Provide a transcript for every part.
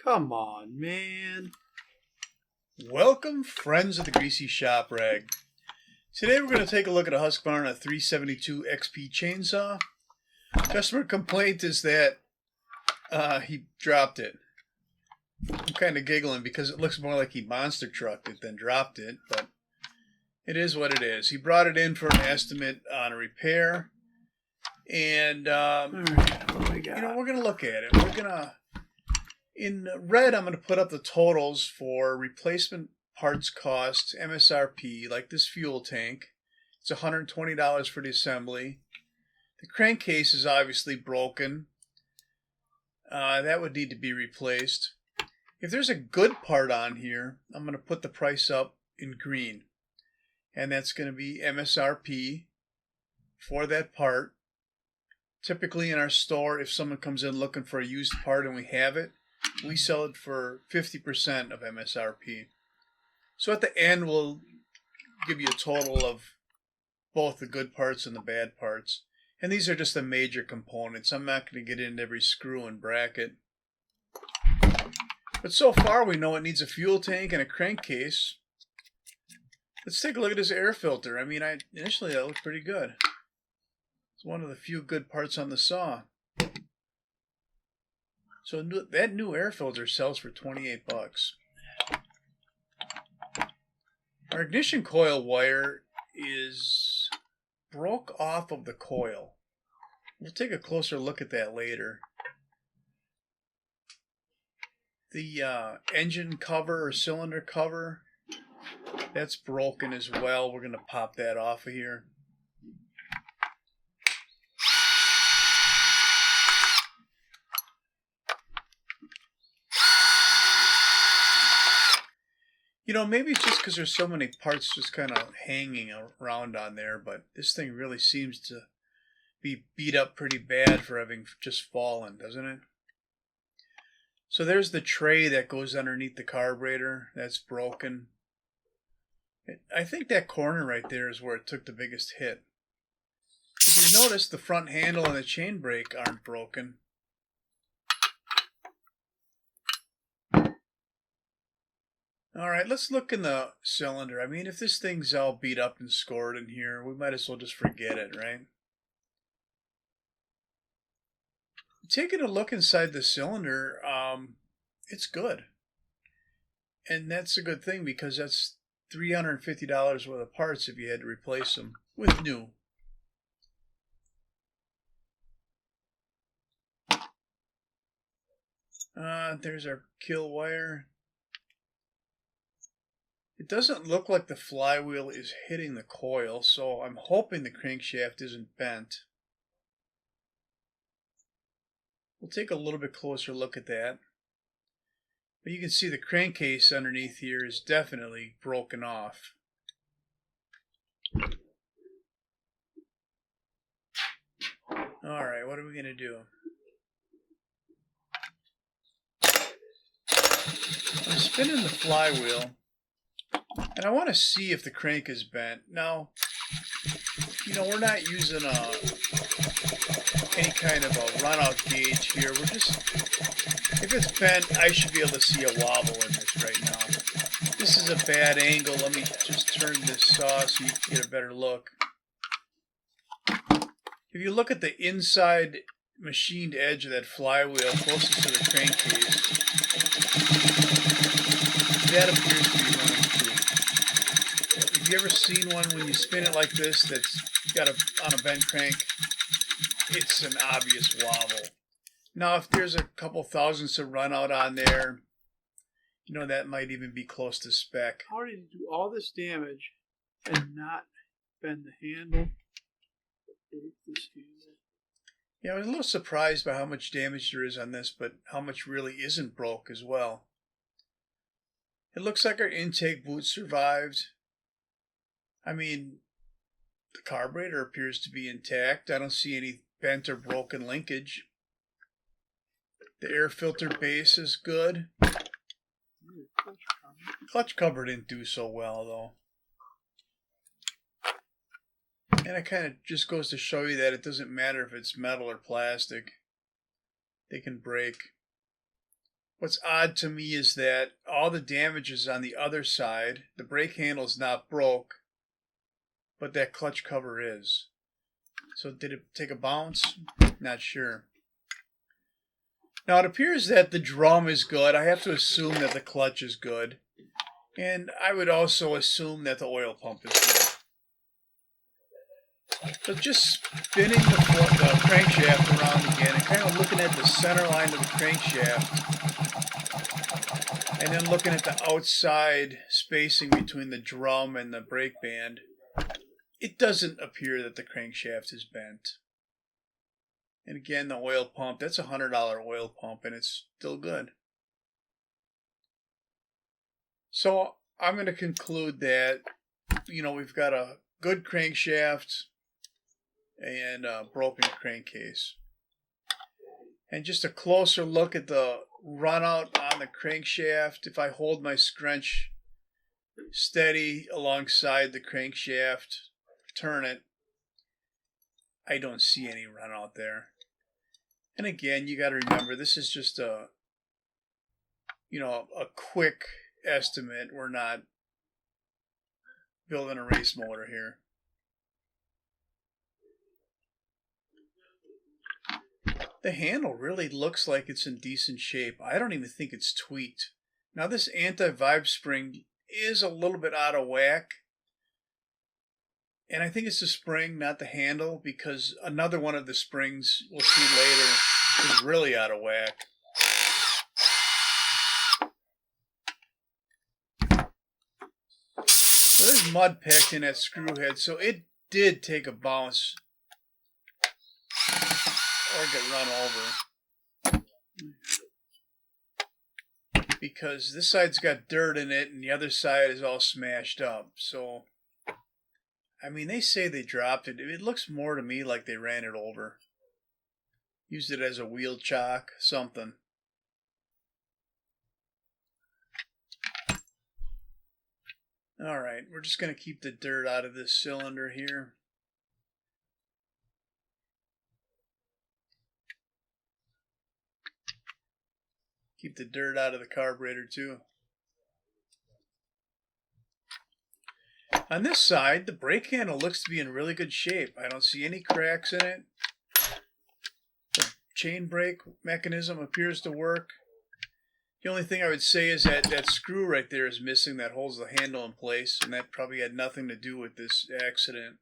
Come on, man. Welcome, friends of the Greasy Shop Rag. Today we're going to take a look at a Husqvarna 372XP chainsaw. Customer complaint is that he dropped it. I'm kind of giggling because it looks more like he monster trucked it than dropped it, but it is what it is. He brought it in for an estimate on a repair, and All right, what do we got? we're going to look at it. We're going to, in red, I'm going to put up the totals for replacement parts cost, MSRP, like this fuel tank. It's $120 for the assembly. The crankcase is obviously broken. That would need to be replaced. If there's a good part on here, I'm going to put the price up in green. And that's going to be MSRP for that part. Typically in our store, if someone comes in looking for a used part and we have it, we sell it for 50% of MSRP. So at the end, we'll give you a total of both the good parts and the bad parts. And these are just the major components. I'm not going to get into every screw and bracket. But so far, we know it needs a fuel tank and a crankcase. Let's take a look at this air filter. I mean, initially that looked pretty good. It's one of the few good parts on the saw. So that new air filter sells for $28. Our ignition coil wire is broke off of the coil. We'll take a closer look at that later. The engine cover or cylinder cover, that's broken as well. We're going to pop that off of here. Maybe it's just because there's so many parts just kind of hanging around on there, but this thing really seems to be beat up pretty bad for having just fallen, doesn't it? So there's the tray that goes underneath the carburetor. That's broken. I think that corner right there is where it took the biggest hit. If you notice, the front handle and the chain brake aren't broken. All right, let's look in the cylinder. I mean, if this thing's all beat up and scored in here, we might as well just forget it, right? Taking a look inside the cylinder, it's good. And that's a good thing because that's $350 worth of parts if you had to replace them with new. There's our kill wire. It doesn't look like the flywheel is hitting the coil, so I'm hoping the crankshaft isn't bent. We'll take a little bit closer look at that. But you can see the crankcase underneath here is definitely broken off. Alright, what are we going to do? I'm spinning the flywheel. And I want to see if the crank is bent. Now, we're not using any kind of a runout gauge here. We're just, if it's bent, I should be able to see a wobble in this right now. This is a bad angle. Let me just turn this saw so you can get a better look. If you look at the inside machined edge of that flywheel closest to the crankcase, that appears to be running true. Have you ever seen one when you spin it like this that's got on a bent crank? It's an obvious wobble. Now, if there's a couple thousandths of run out on there, that might even be close to spec. How did you do all this damage and not bend the handle? This handle. Yeah, I was a little surprised by how much damage there is on this, but how much really isn't broke as well. It looks like our intake boot survived. I mean, the carburetor appears to be intact. I don't see any bent or broken linkage. The air filter base is good. Clutch cover didn't do so well, though. And it kind of just goes to show you that it doesn't matter if it's metal or plastic. They can break. What's odd to me is that all the damage is on the other side. The brake handle is not broke, but that clutch cover is. So did it take a bounce? Not sure. Now it appears that the drum is good. I have to assume that the clutch is good. And I would also assume that the oil pump is good. So just spinning the crankshaft around again and kind of looking at the center line of the crankshaft. And then looking at the outside spacing between the drum and the brake band. It doesn't appear that the crankshaft is bent. And again, the oil pump, that's a $100 oil pump and it's still good. So I'm going to conclude that, we've got a good crankshaft and a broken crankcase. And just a closer look at the run out on the crankshaft. If I hold my scrunch steady alongside the crankshaft, turn it, I don't see any run out there. And again, you got to remember, this is just a quick estimate. We're not building a race motor here. The handle really looks like it's in decent shape. I don't even think it's tweaked. Now this anti-vibe spring is a little bit out of whack. And I think it's the spring, not the handle, because another one of the springs we'll see later is really out of whack. So there's mud packed in that screw head, so it did take a bounce or get run over. Because this side's got dirt in it and the other side is all smashed up. So, I mean, they say they dropped it. It looks more to me like they ran it over. Used it as a wheel chock, something. Alright, we're just going to keep the dirt out of this cylinder here. Keep the dirt out of the carburetor too. On this side, the brake handle looks to be in really good shape. I don't see any cracks in it. The chain brake mechanism appears to work. The only thing I would say is that that screw right there is missing that holds the handle in place, and that probably had nothing to do with this accident.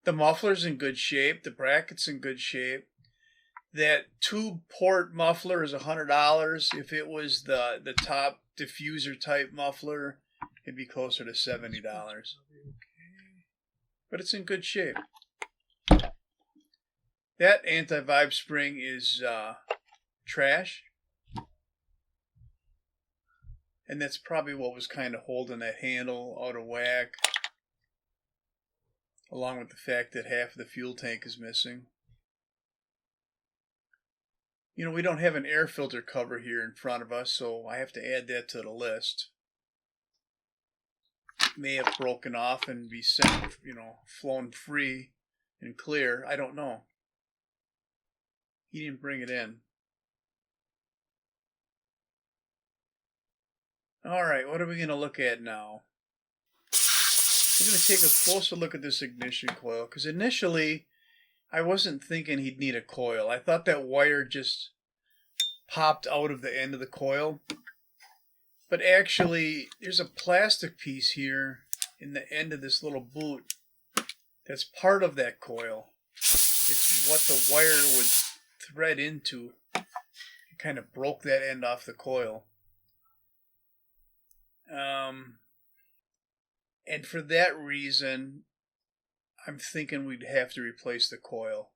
The muffler's in good shape. The bracket's in good shape. That tube port muffler is $100. If it was the top diffuser type muffler, it'd be closer to $70. But it's in good shape. That anti-vibe spring is trash. And that's probably what was kind of holding that handle out of whack. Along with the fact that half of the fuel tank is missing. We don't have an air filter cover here in front of us, so I have to add that to the list. It may have broken off and be sent, flown free and clear. I don't know. He didn't bring it in. Alright, what are we going to look at now? We're going to take a closer look at this ignition coil, because initially I wasn't thinking he'd need a coil. I thought that wire just popped out of the end of the coil. But actually, there's a plastic piece here in the end of this little boot that's part of that coil. It's what the wire would thread into. It kind of broke that end off the coil. And for that reason, I'm thinking we'd have to replace the coil.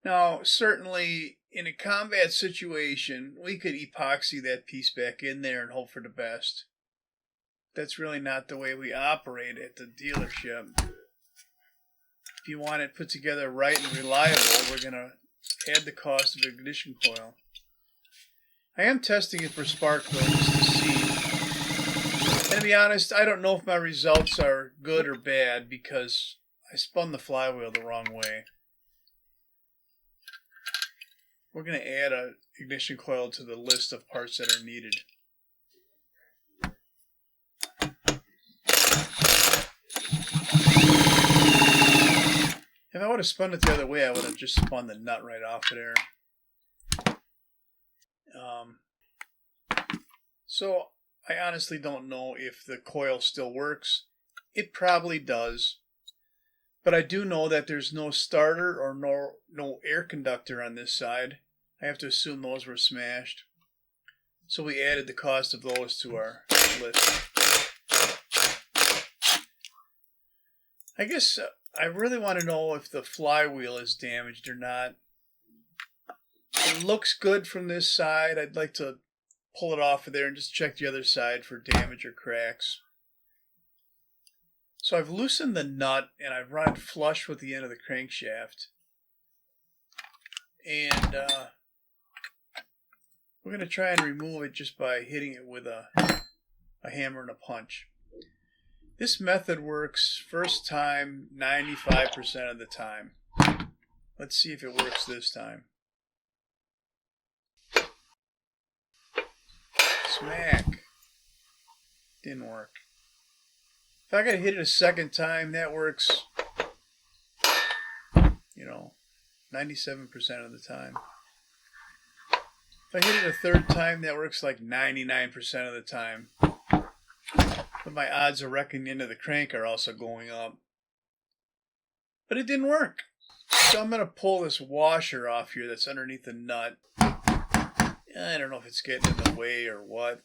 Now, certainly, in a combat situation, we could epoxy that piece back in there and hope for the best. That's really not the way we operate at the dealership. If you want it put together right and reliable, we're going to add the cost of ignition coil. I am testing it for spark plugs to see. And to be honest, I don't know if my results are good or bad because I spun the flywheel the wrong way. we're going to add an ignition coil to the list of parts that are needed. If I would have spun it the other way, I would have just spun the nut right off of there. So I honestly don't know if the coil still works. It probably does. But I do know that there's no starter or no air conductor on this side. I have to assume those were smashed. So we added the cost of those to our list. I guess I really want to know if the flywheel is damaged or not. It looks good from this side. I'd like to pull it off of there and just check the other side for damage or cracks. So I've loosened the nut and I've run it flush with the end of the crankshaft. And we're going to try and remove it just by hitting it with a hammer and a punch. This method works first time 95% of the time. Let's see if it works this time. Smack. Didn't work. If I gotta hit it a second time, that works, 97% of the time. If I hit it a third time, that works like 99% of the time. But my odds of wrecking into the crank are also going up. But it didn't work. So I'm gonna pull this washer off here that's underneath the nut. I don't know if it's getting in the way or what.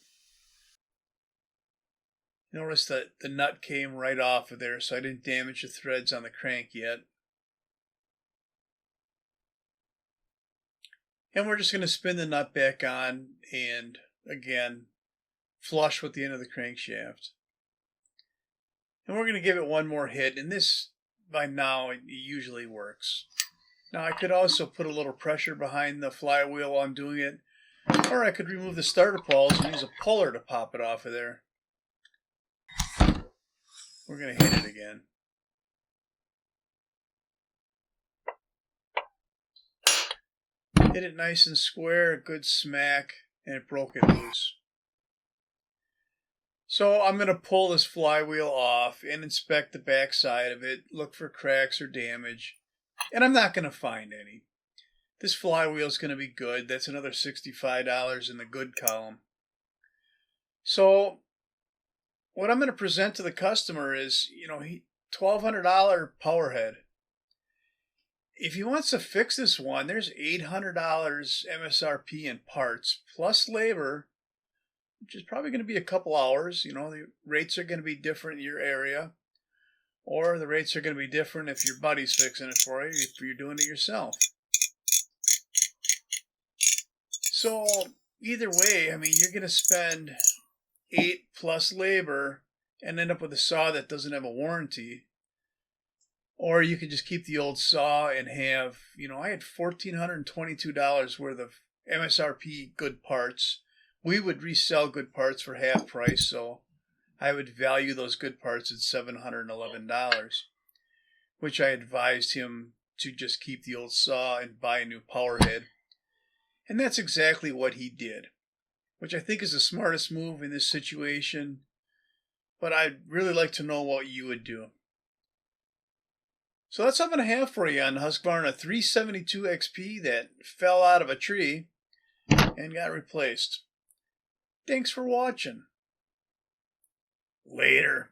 Notice that the nut came right off of there, so I didn't damage the threads on the crank yet. And we're just going to spin the nut back on and, again, flush with the end of the crankshaft. And we're going to give it one more hit, and this, by now, it usually works. Now, I could also put a little pressure behind the flywheel while I'm doing it, or I could remove the starter pawls and use a puller to pop it off of there. We're going to hit it again. Hit it nice and square, a good smack, and it broke it loose. So I'm going to pull this flywheel off and inspect the back side of it, look for cracks or damage, and I'm not going to find any. This flywheel is going to be good. That's another $65 in the good column. So what I'm going to present to the customer is, $1,200 power head. If he wants to fix this one, there's $800 MSRP in parts plus labor, which is probably going to be a couple hours. The rates are going to be different in your area, or the rates are going to be different if your buddy's fixing it for you, if you're doing it yourself. So either way, you're going to spend $8 plus labor and end up with a saw that doesn't have a warranty. Or you could just keep the old saw and have, I had $1,422 worth of MSRP good parts. We would resell good parts for half price, so I would value those good parts at $711, which I advised him to just keep the old saw and buy a new power head. And that's exactly what he did, which I think is the smartest move in this situation, but I'd really like to know what you would do. So that's what I'm going to have for you on the Husqvarna 372XP that fell out of a tree and got replaced. Thanks for watching. Later.